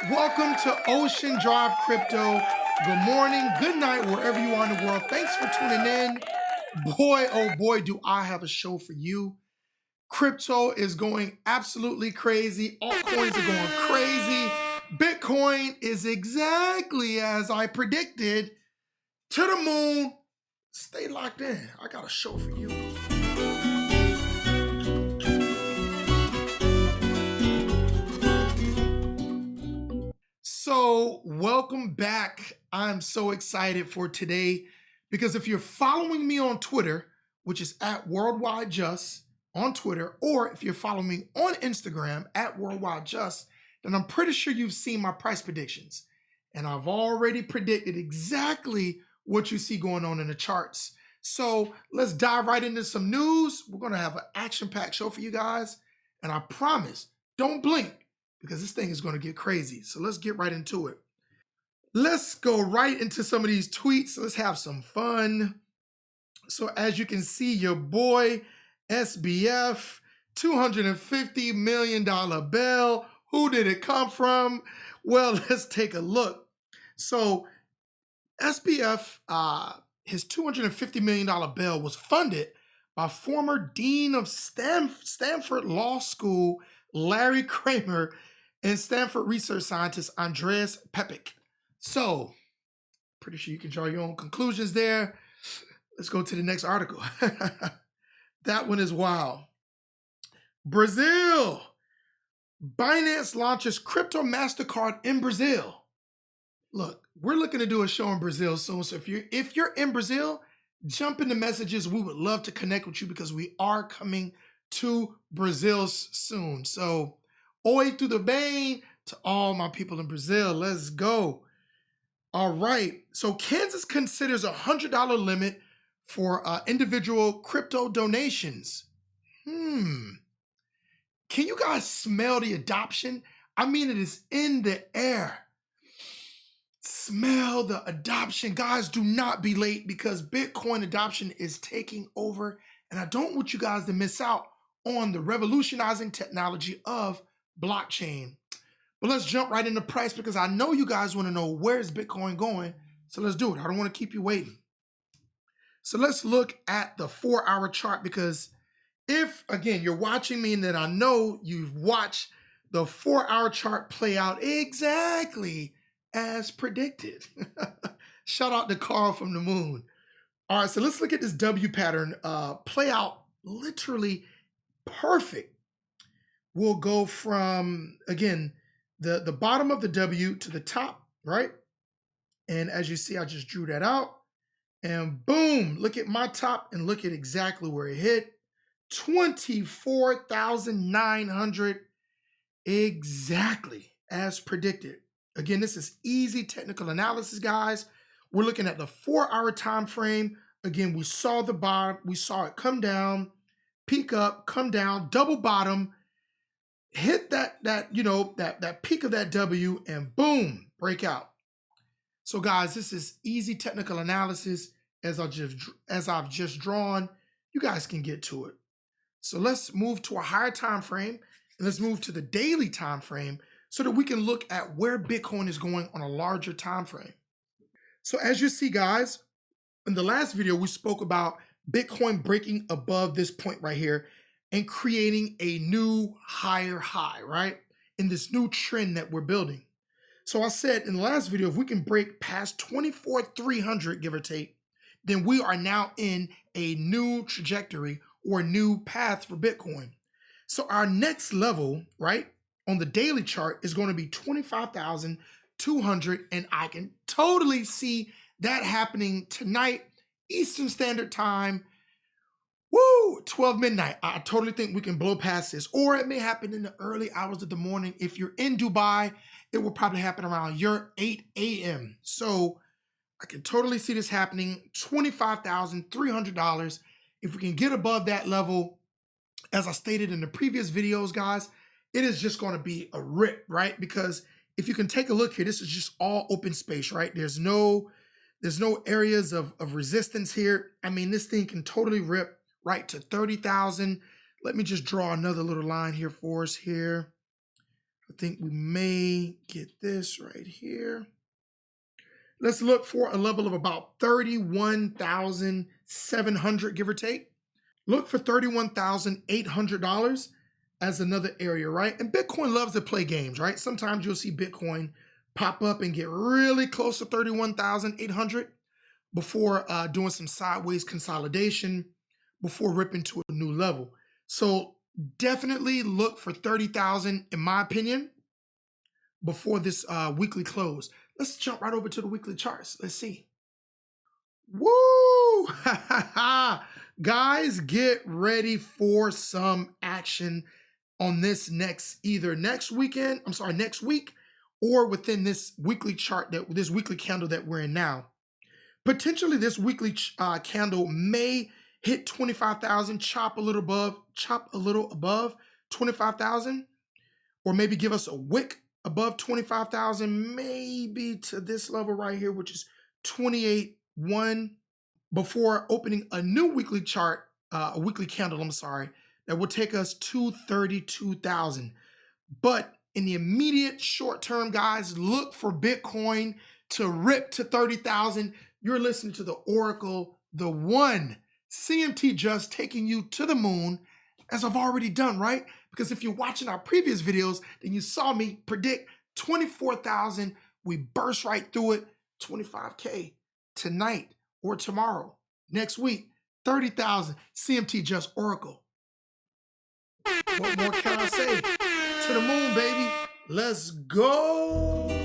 Welcome to Ocean Drive Crypto. Good morning, good night, wherever you are in the world. Thanks for tuning in. Boy, oh boy, do I have a show for you. Crypto is going absolutely crazy. Altcoins are going crazy. Bitcoin is exactly as I predicted. To the moon. Stay locked in. I got a show for you. So, welcome back. I'm so excited for today because if you're following me on Twitter, which is at Worldwide Just on Twitter, or if you're following me on Instagram at Worldwide Just, then I'm pretty sure you've seen my price predictions. And I've already predicted exactly what you see going on in the charts. So, let's dive right into some news. We're going to have an action-packed show for you guys. And I promise, don't blink because this thing is going to get crazy. So let's get right into it. Let's go right into some of these tweets. Let's have some fun. So as you can see, your boy SBF, $250 million bail. Who did it come from? Well, let's take a look. So SBF, his $250 million bail was funded by former dean of Stanford Law School, Larry Kramer, and Stanford research scientist Andreas Pepik. So, pretty sure you can draw your own conclusions there. Let's go to the next article. That one is wild. Brazil. Binance launches crypto MasterCard in Brazil. Look, we're looking to do a show in Brazil soon. So if you're in Brazil, jump in the messages. We would love to connect with you because we are coming to Brazil soon. So, oi tudo bem to all my people in Brazil. Let's go. All right. So Kansas considers a $100 limit for individual crypto donations. Can you guys smell the adoption? I mean, it is in the air. Smell the adoption. Guys, do not be late because Bitcoin adoption is taking over. And I don't want you guys to miss out on the revolutionizing technology of blockchain. But let's jump right into price because I know you guys want to know where is Bitcoin going. So let's do it. I don't want to keep you waiting. So let's look at the 4-hour chart because if, again, you're watching me and then I know you've watched the 4-hour chart play out exactly as predicted. Shout out to Carl from the moon. All right, so let's look at this W pattern play out literally perfect. We'll go from, again, the bottom of the W to the top, right? And as you see, I just drew that out. And boom, look at my top and look at exactly where it hit. 24,900 exactly as predicted. Again, this is easy technical analysis, guys. We're looking at the 4-hour time frame. Again, we saw the bottom, we saw it come down, peak up, come down, double bottom, hit that peak of that W, and boom, break out. So, guys, this is easy technical analysis as I've just drawn. You guys can get to it. So let's move to a higher time frame and let's move to the daily time frame so that we can look at where Bitcoin is going on a larger time frame. So as you see, guys, in the last video, we spoke about Bitcoin breaking above this point right here and creating a new higher high, right? In this new trend that we're building. So I said in the last video, if we can break past 24,300, give or take, then we are now in a new trajectory or a new path for Bitcoin. So our next level, right, on the daily chart is going to be 25,200, and I can totally see that happening tonight, Eastern Standard Time. Woo, 12 midnight. I totally think we can blow past this. Or it may happen in the early hours of the morning. If you're in Dubai, it will probably happen around your 8 a.m. So I can totally see this happening. $25,300. If we can get above that level, as I stated in the previous videos, guys, it is just going to be a rip, right? Because if you can take a look here, this is just all open space, right? There's no areas of resistance here. I mean, this thing can totally rip right to 30,000. Let me just draw another little line here for us here. I think we may get this right here. Let's look for a level of about 31,700, give or take. Look for $31,800 as another area, right? And Bitcoin loves to play games, right? Sometimes you'll see Bitcoin pop up and get really close to 31,800 before doing some sideways consolidation, before ripping to a new level. So definitely look for 30,000, in my opinion, before this weekly close. Let's jump right over to the weekly charts. Let's see. Woo! Guys, get ready for some action on this next week, or within this weekly chart, this weekly candle that we're in now. Potentially this weekly candle may hit 25,000, chop a little above 25,000, or maybe give us a wick above 25,000, maybe to this level right here, which is 28.1, before opening a new weekly chart, a weekly candle, that will take us to 32,000. But in the immediate short term, guys, look for Bitcoin to rip to 30,000. You're listening to the Oracle, the one, CMT Just, taking you to the moon, as I've already done, right? Because if you're watching our previous videos, then you saw me predict 24,000. We burst right through it. 25K tonight or tomorrow. Next week, 30,000. CMT Just, Oracle. What more can I say? To the moon, baby. Let's go.